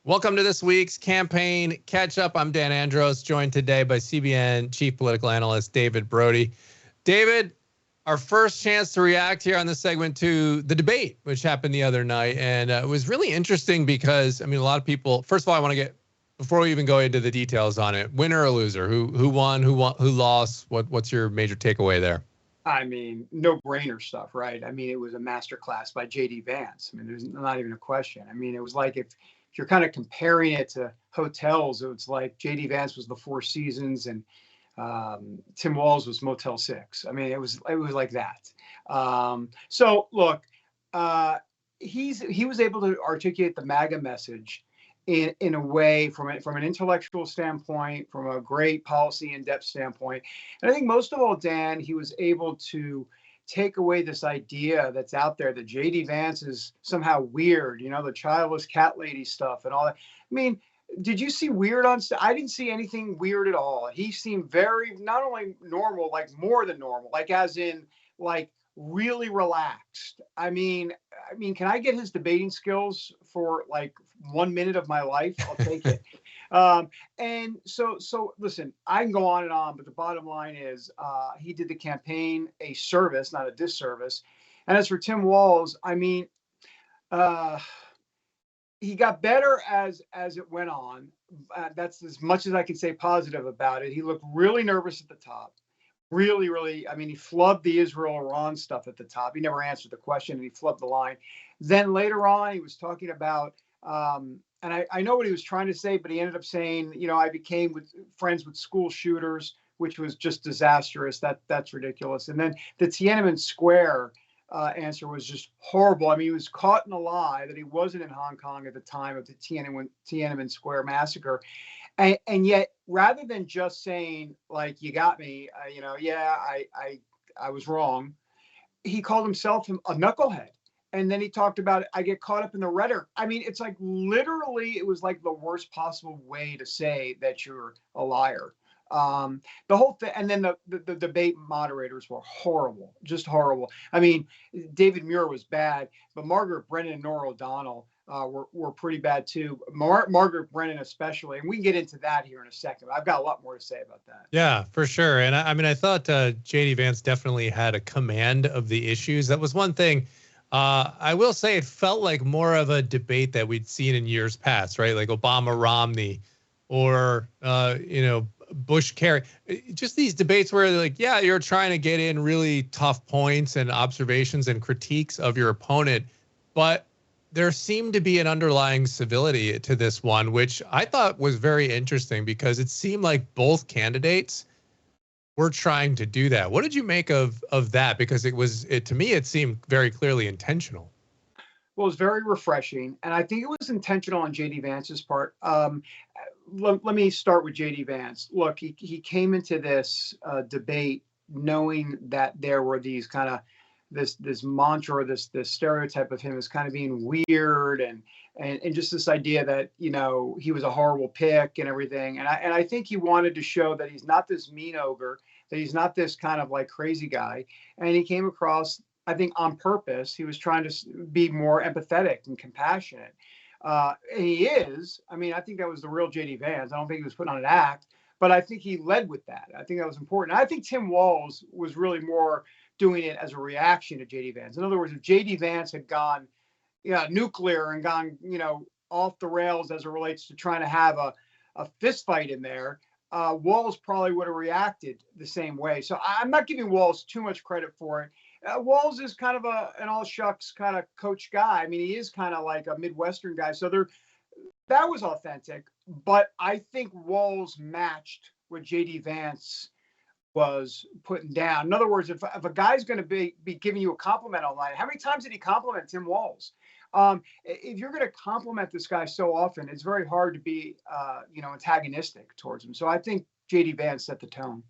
Welcome to this week's campaign catch up. I'm Dan Andros, joined today by CBN chief political analyst David Brody. David, our first chance to react here on this segment to the debate, which happened the other night. And it was really interesting because, I mean, a lot of people, first of all, I want to get, before we even go into the details on it, winner or loser, who won, who lost, what's your major takeaway there? I mean, no-brainer stuff, right? I mean, it was a masterclass by J.D. Vance. I mean, there's not even a question. I mean, it was like if you're kind of comparing it to hotels, it's like J.D. Vance was the Four Seasons and Tim Walz was Motel 6. I mean, it was like that. So look, he was able to articulate the MAGA message in a way from an intellectual standpoint, from a great policy in-depth standpoint. And I think most of all, Dan, he was able to take away this idea that's out there that J.D. Vance is somehow weird, you know, the childless cat lady stuff and all that. I mean, did you see weird on stage? I didn't see anything weird at all. He seemed very, not only normal, like more than normal, like as in like really relaxed. I mean, can I get his debating skills for like 1 minute of my life? I'll take it. And so listen, I can go on and on, but the bottom line is he did the campaign a service, not a disservice. And as for Tim Walz, I mean, he got better as it went on. That's as much as I can say positive about it. He looked really nervous at the top. Really, I mean, he flubbed the Israel-Iran stuff at the top. He never answered the question, and he flubbed the line. Then later on, he was talking about, and I know what he was trying to say, but he ended up saying, you know, I became friends with school shooters, which was just disastrous. That's ridiculous. And then the Tiananmen Square answer was just horrible. I mean, he was caught in a lie that he wasn't in Hong Kong at the time of the Tiananmen Square massacre. And yet, rather than just saying, like, you got me, you know, yeah, I was wrong, he called himself a knucklehead. And then he talked about, I get caught up in the rhetoric. I mean, it's like literally, it was like the worst possible way to say that you're a liar. The whole thing, and then the debate moderators were horrible, just horrible. I mean, David Muir was bad, but Margaret Brennan and Nora O'Donnell were pretty bad too. Margaret Brennan especially, and we can get into that here in a second. I've got a lot more to say about that. Yeah, for sure. And I mean, I thought J.D. Vance definitely had a command of the issues. That was one thing. I will say it felt like more of a debate that we'd seen in years past, right? Like Obama Romney, or Bush Kerry. Just these debates where like, yeah, you're trying to get in really tough points and observations and critiques of your opponent, but there seemed to be an underlying civility to this one, which I thought was very interesting because it seemed like both candidates were trying to do that. What did you make of that? Because to me, it seemed very clearly intentional. Well, it was very refreshing, and I think it was intentional on J.D. Vance's part. Let me start with J.D. Vance. Look, he came into this debate knowing that there were these kind of this mantra, this stereotype of him as kind of being weird and just this idea that, you know, he was a horrible pick and everything. And I think he wanted to show that he's not this mean ogre, that he's not this kind of like crazy guy. And he came across, I think on purpose, he was trying to be more empathetic and compassionate. And he is. I mean, I think that was the real J.D. Vance. I don't think he was putting on an act, but I think he led with that. I think that was important. I think Tim Walz was really more doing it as a reaction to J.D. Vance. In other words, if J.D. Vance had gone nuclear and gone, you know, off the rails as it relates to trying to have a fist fight in there, Walz probably would have reacted the same way. So I'm not giving Walz too much credit for it. Walz is kind of an all shucks kind of coach guy. I mean, he is kind of like a Midwestern guy. So that was authentic. But I think Walz matched what J.D. Vance was putting down. In other words, if a guy's going to be giving you a compliment all night, how many times did he compliment Tim Walz? If you're going to compliment this guy so often, it's very hard to be, antagonistic towards him. So I think J.D. Vance set the tone.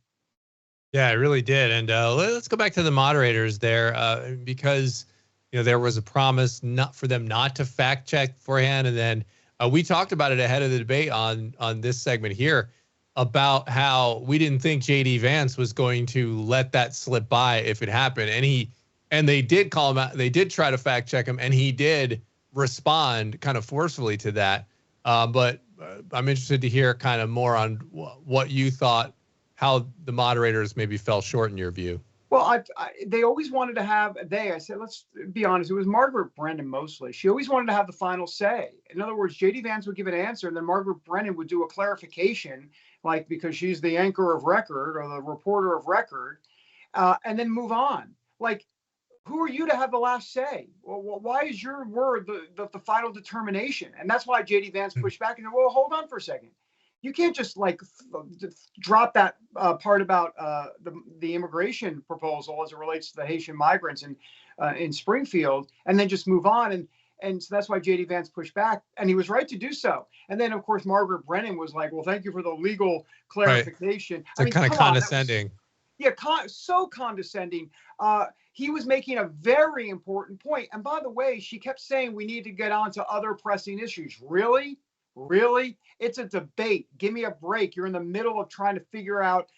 Yeah, it really did. And let's go back to the moderators there, because there was a promise not for them not to fact check beforehand, and then we talked about it ahead of the debate on this segment here about how we didn't think J.D. Vance was going to let that slip by if it happened, and they did call him out. They did try to fact check him, and he did respond kind of forcefully to that. But I'm interested to hear kind of more on what you thought, how the moderators maybe fell short in your view. Well, they always wanted to have, I said, let's be honest, it was Margaret Brennan mostly. She always wanted to have the final say. In other words, J.D. Vance would give an answer, and then Margaret Brennan would do a clarification, like because she's the anchor of record or the reporter of record, and then move on. Like, who are you to have the last say? Well, why is your word the final determination? And that's why J.D. Vance pushed back and said, well, hold on for a second. You can't just like drop that part about the immigration proposal as it relates to the Haitian migrants in Springfield, and then just move on. And so that's why J.D. Vance pushed back, and he was right to do so. And then, of course, Margaret Brennan was like, well, thank you for the legal clarification. Right. So kind of condescending. So condescending. He was making a very important point. And by the way, she kept saying we need to get on to other pressing issues. Really? Really? It's a debate. Give me a break. You're in the middle of trying to figure out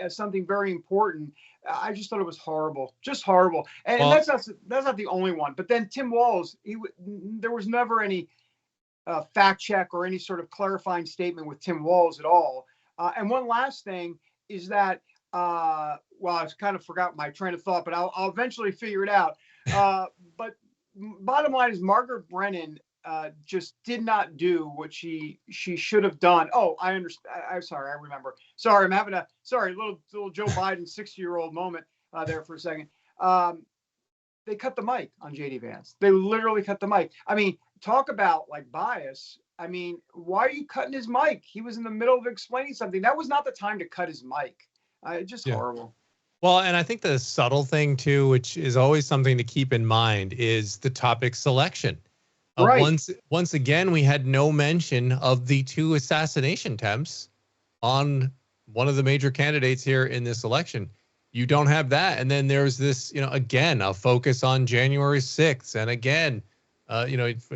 something very important. I just thought it was horrible, just horrible. And that's not the only one. But then Tim Walz, there was never any fact check or any sort of clarifying statement with Tim Walz at all. And one last thing is that, well, I kind of forgot my train of thought, but I'll eventually figure it out. But bottom line is Margaret Brennan just did not do what she should have done. Oh, I understand. I'm sorry. I remember. Sorry, I'm having a little Joe Biden 60-year-old moment there for a second. They cut the mic on J.D. Vance. They literally cut the mic. I mean, talk about like bias. I mean, why are you cutting his mic? He was in the middle of explaining something. That was not the time to cut his mic. Just horrible. Well, and I think the subtle thing too, which is always something to keep in mind, is the topic selection. Right. Once again, we had no mention of the 2 assassination attempts on one of the major candidates here in this election. You don't have that. And then there's this, again, a focus on January 6th. And again,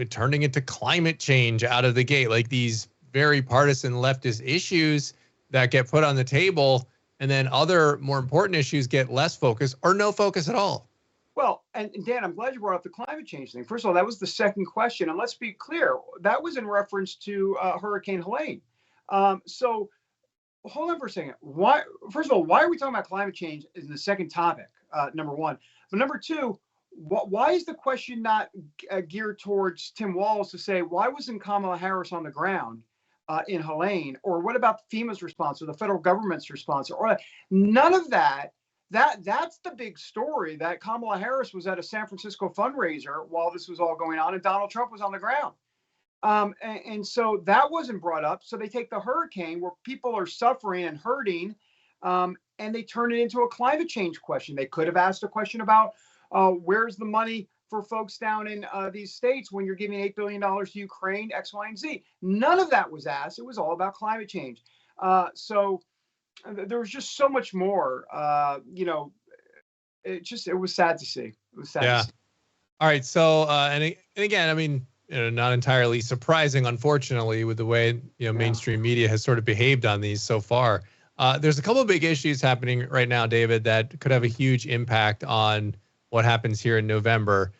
turning into climate change out of the gate, like these very partisan leftist issues that get put on the table. And then other more important issues get less focus or no focus at all. Well, and Dan, I'm glad you brought up the climate change thing. First of all, that was the second question. And let's be clear, that was in reference to Hurricane Helene. So hold on for a second. First of all, why are we talking about climate change in the second topic, number one? But number two, why is the question not geared towards Tim Walz to say, why wasn't Kamala Harris on the ground in Helene? Or what about FEMA's response or the federal government's response? Or none of that. That's the big story, that Kamala Harris was at a San Francisco fundraiser while this was all going on, and Donald Trump was on the ground. And so that wasn't brought up. So they take the hurricane where people are suffering and hurting, and they turn it into a climate change question. They could have asked a question about where's the money for folks down in these states when you're giving $8 billion to Ukraine, X, Y, and Z. None of that was asked. It was all about climate change. So there was just so much more, it was sad to see. It was sad to see. All right. So, and again, I mean, not entirely surprising, unfortunately, with the way, mainstream media has sort of behaved on these so far. There's a couple of big issues happening right now, David, that could have a huge impact on what happens here in November.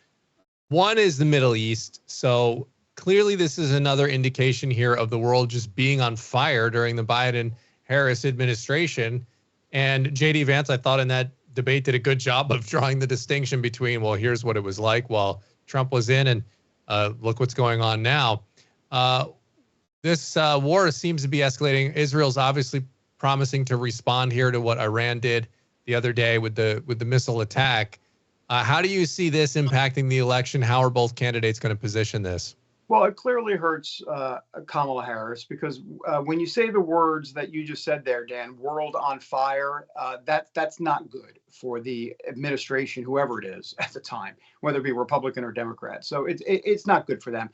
One is the Middle East. So clearly this is another indication here of the world just being on fire during the Biden-Harris administration. And J.D. Vance, I thought in that debate, did a good job of drawing the distinction between, well, here's what it was like while Trump was in, and look what's going on now. This war seems to be escalating. Israel's obviously promising to respond here to what Iran did the other day with the missile attack. How do you see this impacting the election? How are both candidates going to position this? Well, it clearly hurts Kamala Harris because when you say the words that you just said there, Dan, world on fire, that's not good for the administration, whoever it is at the time, whether it be Republican or Democrat. So it's not good for them.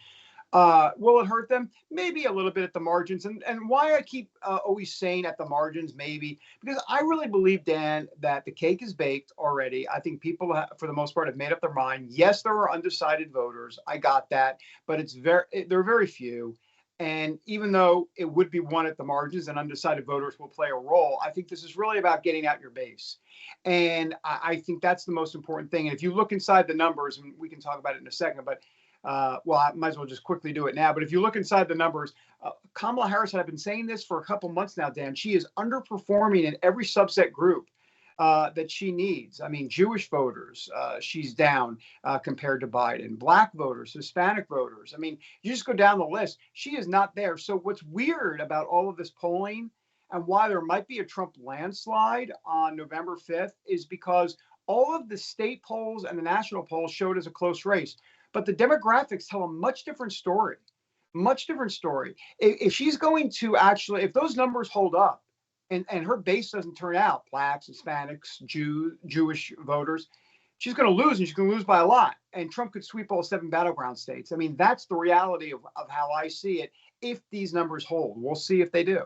Will it hurt them? Maybe a little bit at the margins. And why I keep always saying at the margins, maybe, because I really believe, Dan, that the cake is baked already. I think people, for the most part, have made up their mind. Yes, there are undecided voters. I got that. But there are very few. And even though it would be won at the margins and undecided voters will play a role, I think this is really about getting out your base. And I think that's the most important thing. And if you look inside the numbers, and we can talk about it in a second, but well, I might as well just quickly do it now. But if you look inside the numbers, Kamala Harris, and I've been saying this for a couple months now, Dan, she is underperforming in every subset group that she needs. I mean, Jewish voters, she's down compared to Biden. Black voters, Hispanic voters. I mean, you just go down the list. She is not there. So what's weird about all of this polling and why there might be a Trump landslide on November 5th is because all of the state polls and the national polls showed as a close race. But the demographics tell a much different story. Much different story. If she's going to actually, if those numbers hold up, and her base doesn't turn out, blacks, Hispanics, Jewish voters, she's going to lose, and she's going to lose by a lot. And Trump could sweep all 7 battleground states. I mean, that's the reality of how I see it if these numbers hold. We'll see if they do.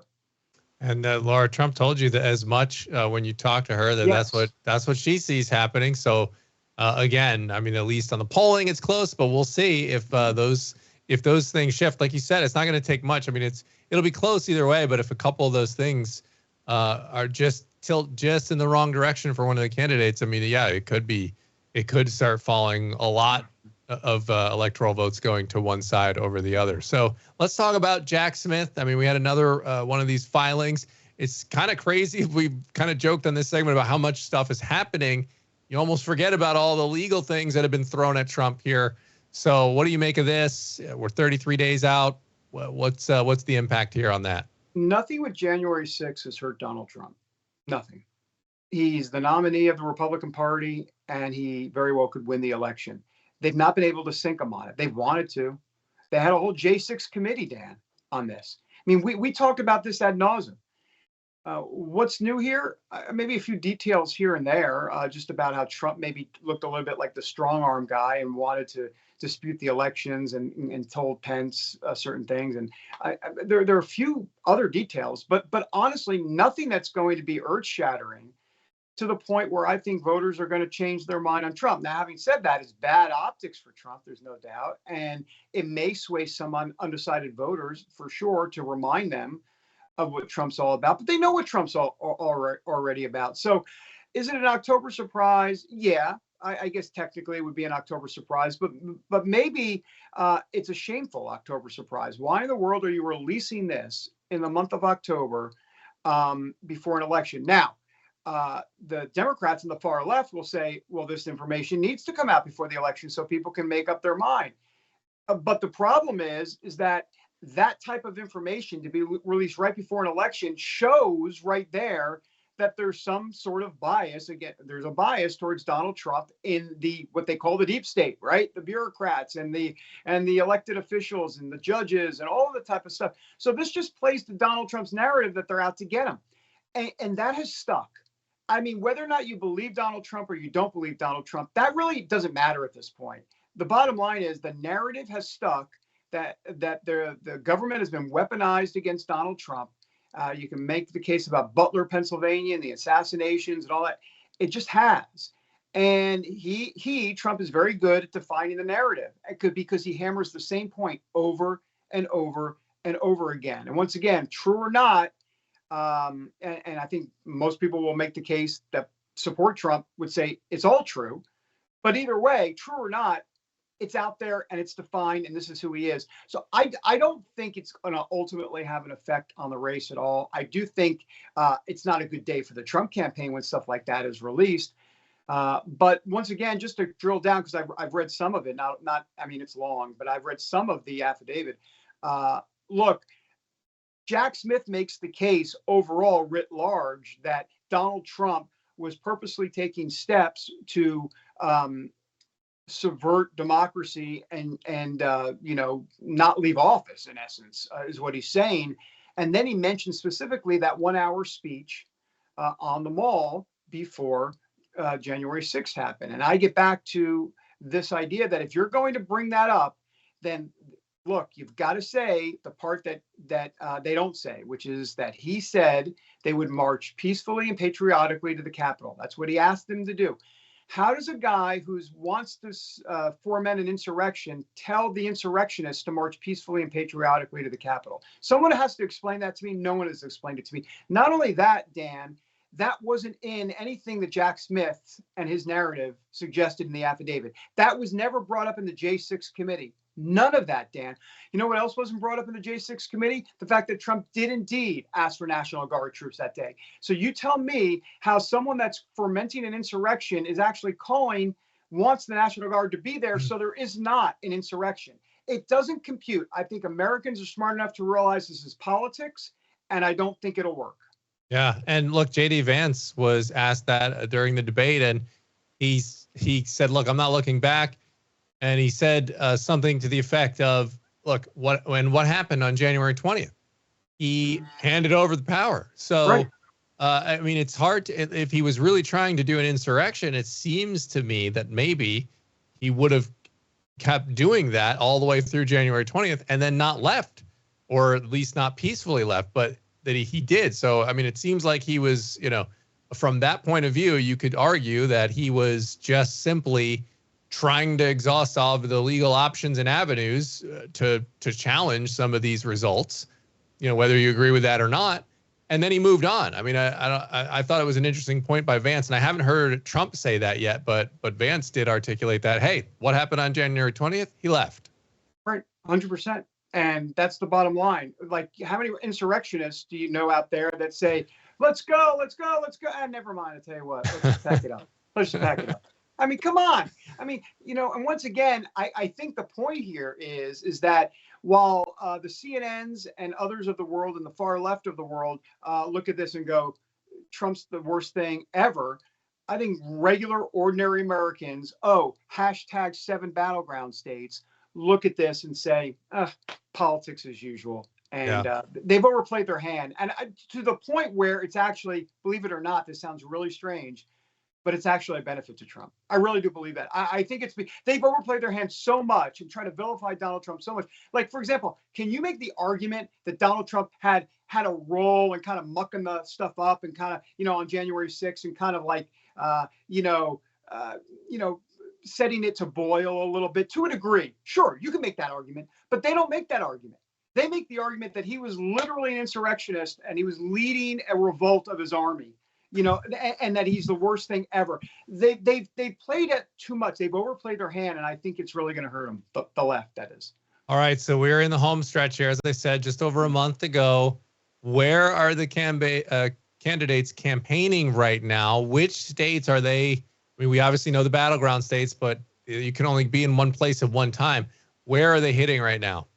And Laura, Trump told you that as much when you talk to her that Yes. that's what she sees happening. So again, I mean, at least on the polling, it's close, but we'll see if those things shift. Like you said, it's not going to take much. I mean, it'll be close either way. But if a couple of those things are just in the wrong direction for one of the candidates, I mean, yeah, it could start falling a lot of electoral votes going to one side over the other. So let's talk about Jack Smith. I mean, we had another one of these filings. It's kind of crazy. We kind of joked on this segment about how much stuff is happening. You almost forget about all the legal things that have been thrown at Trump here. So what do you make of this? We're 33 days out. What's the impact here on that? Nothing with January 6th has hurt Donald Trump. Nothing. He's the nominee of the Republican Party, and he very well could win the election. They've not been able to sink him on it. They wanted to. They had a whole J6 committee, Dan, on this. I mean, we talked about this ad nauseum. What's new here? Maybe a few details here and there, just about how Trump maybe looked a little bit like the strong arm guy and wanted to dispute the elections and told Pence certain things. And there are a few other details, but honestly, nothing that's going to be earth shattering to the point where I think voters are going to change their mind on Trump. Now, having said that, it's bad optics for Trump, there's no doubt. And it may sway some undecided voters for sure to remind them of what Trump's all about. But they know what Trump's already about. So is it an October surprise? Yeah, I guess technically it would be an October surprise, but maybe it's a shameful October surprise. Why in the world are you releasing this in the month of October before an election? Now, the Democrats on the far left will say, well, this information needs to come out before the election so people can make up their mind. But the problem is that type of information to be released right before an election shows right there that there's some sort of bias. Again, there's a bias towards Donald Trump in what they call the deep state, right? The bureaucrats and the elected officials and the judges and all of the type of stuff. So this just plays to Donald Trump's narrative that they're out to get him. And that has stuck. I mean, whether or not you believe Donald Trump or you don't believe Donald Trump, that really doesn't matter at this point. The bottom line is the narrative has stuck that the government has been weaponized against Donald Trump. You can make the case about Butler, Pennsylvania, and the assassinations and all that. It just has. And Trump is very good at defining the narrative. It could because he hammers the same point over and over and over again. And once again, true or not, and I think most people will make the case that support Trump would say it's all true. But either way, true or not, it's out there and it's defined, and this is who he is. So I don't think it's going to ultimately have an effect on the race at all. I do think it's not a good day for the Trump campaign when stuff like that is released. But once again, just to drill down, because I've read some of it, I mean, it's long, but I've read some of the affidavit. Look, Jack Smith makes the case overall writ large that Donald Trump was purposely taking steps to subvert democracy and not leave office, in essence, is what he's saying. And then he mentioned specifically that 1 hour speech on the Mall before January 6th happened. And I get back to this idea that if you're going to bring that up, then look, you've got to say the part that they don't say, which is that he said they would march peacefully and patriotically to the Capitol. That's what he asked them to do. How does a guy who wants to foment an insurrection tell the insurrectionists to march peacefully and patriotically to the Capitol? Someone has to explain that to me. No one has explained it to me. Not only that, Dan, that wasn't in anything that Jack Smith and his narrative suggested in the affidavit. That was never brought up in the J6 committee. None of that, Dan. You know what else wasn't brought up in the J6 committee? The fact that Trump did indeed ask for National Guard troops that day. So you tell me how someone that's fomenting an insurrection is actually wants the National Guard to be there, so there is not an insurrection. It doesn't compute. I think Americans are smart enough to realize this is politics, and I don't think it'll work. Yeah, and look, JD Vance was asked that during the debate, and he said, "Look, I'm not looking back." And he said something to the effect of, "Look, what happened on January 20th? He handed over the power." So, right. I mean, it's hard to, if he was really trying to do an insurrection, it seems to me that maybe he would have kept doing that all the way through January 20th and then not left, or at least not peacefully left, but that he did. So, I mean, it seems like he was, from that point of view, you could argue that he was just simply trying to exhaust all of the legal options and avenues to challenge some of these results, whether you agree with that or not. And then he moved on. I mean, I thought it was an interesting point by Vance, and I haven't heard Trump say that yet, but Vance did articulate that, hey, what happened on January 20th? He left. Right, 100%. And that's the bottom line. Like, how many insurrectionists do you know out there that say, let's go, let's go, let's go? And never mind, I tell you what, let's just pack it up. Let's just pack it up. I mean, come on. I mean, and once again, I think the point here is that while the CNNs and others of the world and the far left of the world look at this and go, Trump's the worst thing ever, I think regular, ordinary Americans, hashtag 7 battleground states, look at this and say, politics as usual. And they've overplayed their hand. And to the point where it's actually, believe it or not, this sounds really strange, but it's actually a benefit to Trump. I really do believe that. I think they've overplayed their hand so much and try to vilify Donald Trump so much. Like, for example, can you make the argument that Donald Trump had a role in kind of mucking the stuff up and kind of, on January 6th and kind of like, setting it to boil a little bit to a degree? Sure, you can make that argument, but they don't make that argument. They make the argument that he was literally an insurrectionist and he was leading a revolt of his army. And that he's the worst thing ever. They've played it too much. They've overplayed their hand, and I think it's really going to hurt them. The left, that is. All right, so we're in the home stretch here, as I said, just over a month to go. Where are the candidates campaigning right now? Which states are they? I mean, we obviously know the battleground states, but you can only be in one place at one time. Where are they hitting right now?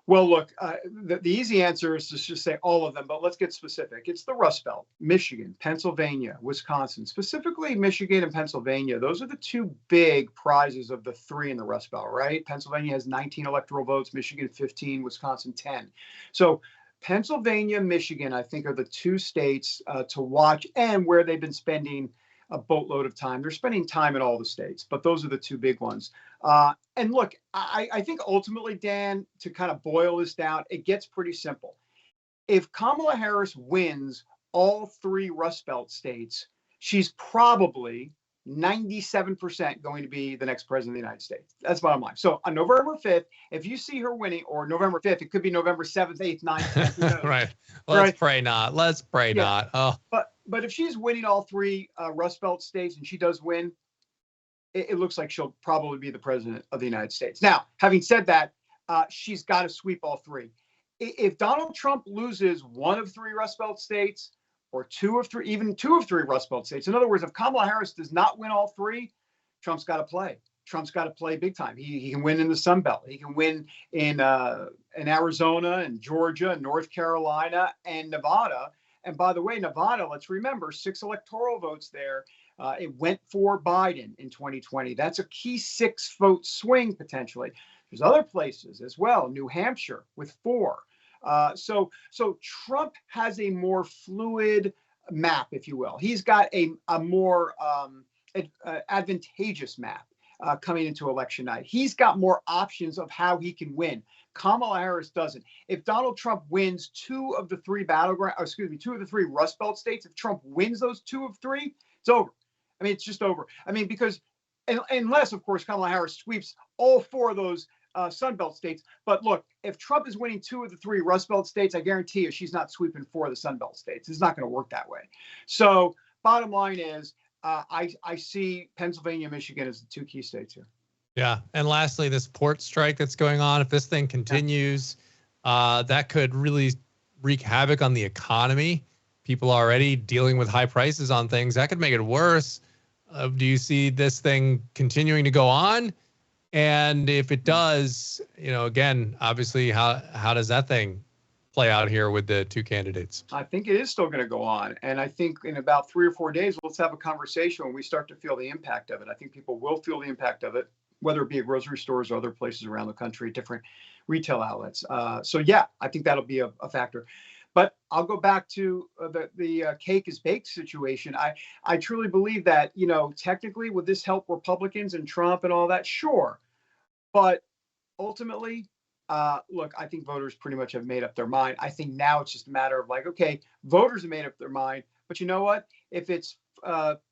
Well, look, the easy answer is to just say all of them, but let's get specific. It's the Rust Belt, Michigan, Pennsylvania, Wisconsin, specifically Michigan and Pennsylvania. Those are the two big prizes of the 3 in the Rust Belt, right? Pennsylvania has 19 electoral votes, Michigan 15, Wisconsin 10. So Pennsylvania, Michigan, I think, are the 2 states to watch, and where they've been spending a boatload of time. They're spending time in all the states, but those are the 2 big ones. And look, I think ultimately, Dan, to kind of boil this down, it gets pretty simple. If Kamala Harris wins all 3 Rust Belt states, she's probably 97% going to be the next president of the United States. That's bottom line. So on November 5th, if you see her winning, or November 5th, it could be November 7th, 8th, 9th. Right. Let's pray not. Let's pray not. Oh. But if she's winning all 3 Rust Belt states, and she does win, it looks like she'll probably be the president of the United States. Now, having said that, she's got to sweep all 3. If Donald Trump loses 1 of 3 Rust Belt states, or 2 of 3, even 2 of 3 Rust Belt states, in other words, if Kamala Harris does not win all 3, Trump's got to play. Trump's got to play big time. He can win in the Sun Belt. He can win in Arizona and Georgia and North Carolina and Nevada. And by the way, Nevada, let's remember, 6 electoral votes there. It went for Biden in 2020. That's a key 6-vote swing potentially. There's other places as well, New Hampshire with 4. So Trump has a more fluid map, if you will. He's got a more advantageous map coming into election night. He's got more options of how he can win. Kamala Harris doesn't. If Donald Trump wins 2 of the 3 2 of the 3 Rust Belt states, if Trump wins those 2 of 3, it's over. I mean, it's just over. I mean, because unless, of course, Kamala Harris sweeps all 4 of those Sun Belt states. But look, if Trump is winning 2 of the 3 Rust Belt states, I guarantee you she's not sweeping 4 of the Sun Belt states. It's not going to work that way. So bottom line is, I see Pennsylvania and Michigan as the 2 key states here. Yeah. And lastly, this port strike that's going on, if this thing continues, that could really wreak havoc on the economy. People are already dealing with high prices on things. That could make it worse. Do you see this thing continuing to go on? And if it does, again, obviously, how does that thing play out here with the two candidates? I think it is still going to go on. And I think in about 3 or 4 days, let's have a conversation when we start to feel the impact of it. I think people will feel the impact of it, whether it be at grocery stores or other places around the country, different retail outlets. So, yeah, I think that'll be a factor. But I'll go back to the cake is baked situation. I truly believe that, technically, would this help Republicans and Trump and all that? Sure. But ultimately, look, I think voters pretty much have made up their mind. I think now it's just a matter of like, okay, voters have made up their mind. But you know what? If it's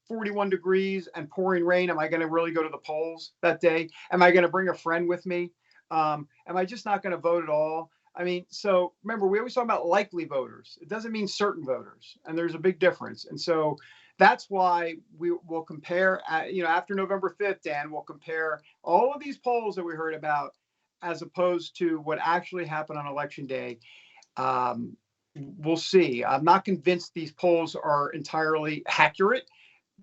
41 degrees and pouring rain, am I going to really go to the polls that day? Am I going to bring a friend with me? Am I just not going to vote at all? I mean, so remember, we always talk about likely voters. It doesn't mean certain voters, and there's a big difference. And so that's why we will compare, after November 5th, Dan, we'll compare all of these polls that we heard about as opposed to what actually happened on election day. We'll see. I'm not convinced these polls are entirely accurate.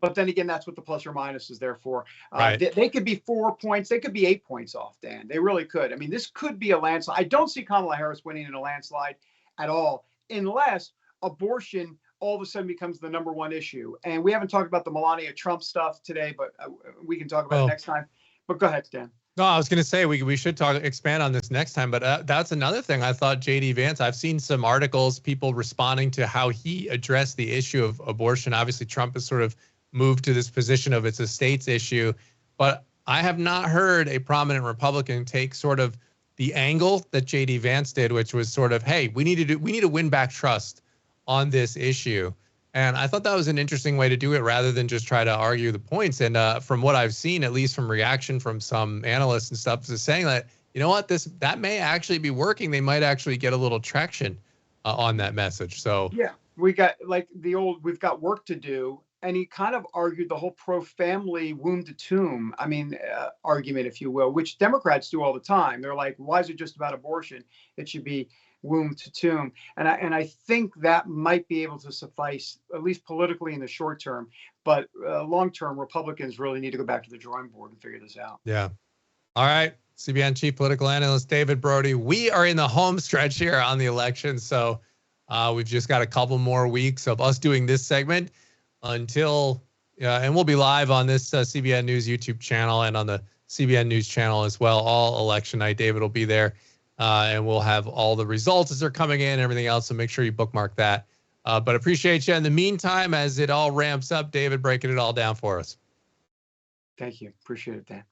But then again, that's what the plus or minus is there for. Right. They could be 4 points. They could be 8 points off, Dan. They really could. I mean, this could be a landslide. I don't see Kamala Harris winning in a landslide at all, unless abortion all of a sudden becomes the number one issue. And we haven't talked about the Melania Trump stuff today, but we can talk about it next time. But go ahead, Dan. No, I was going to say we should expand on this next time, but that's another thing. I thought JD Vance, I've seen some articles, people responding to how he addressed the issue of abortion. Obviously, Trump has sort of moved to this position of it's a state's issue, but I have not heard a prominent Republican take sort of the angle that JD Vance did, which was sort of, hey, we need to win back trust on this issue. And I thought that was an interesting way to do it rather than just try to argue the points. And from what I've seen, at least from reaction from some analysts and stuff, is saying that, you know what, that may actually be working. They might actually get a little traction on that message. So yeah, we got like we've got work to do. And he kind of argued the whole pro-family womb to tomb, argument, if you will, which Democrats do all the time. They're like, why is it just about abortion? It should be womb to tomb. And I think that might be able to suffice, at least politically in the short term. But long term, Republicans really need to go back to the drawing board and figure this out. Yeah. All right. CBN Chief Political Analyst David Brody. We are in the home stretch here on the election. So we've just got a couple more weeks of us doing this segment until, and we'll be live on this CBN News YouTube channel and on the CBN News channel as well, all election night. David will be there, and we'll have all the results as they're coming in and everything else, so make sure you bookmark that. But appreciate you. In the meantime, as it all ramps up, David breaking it all down for us. Thank you. Appreciate it, Dan.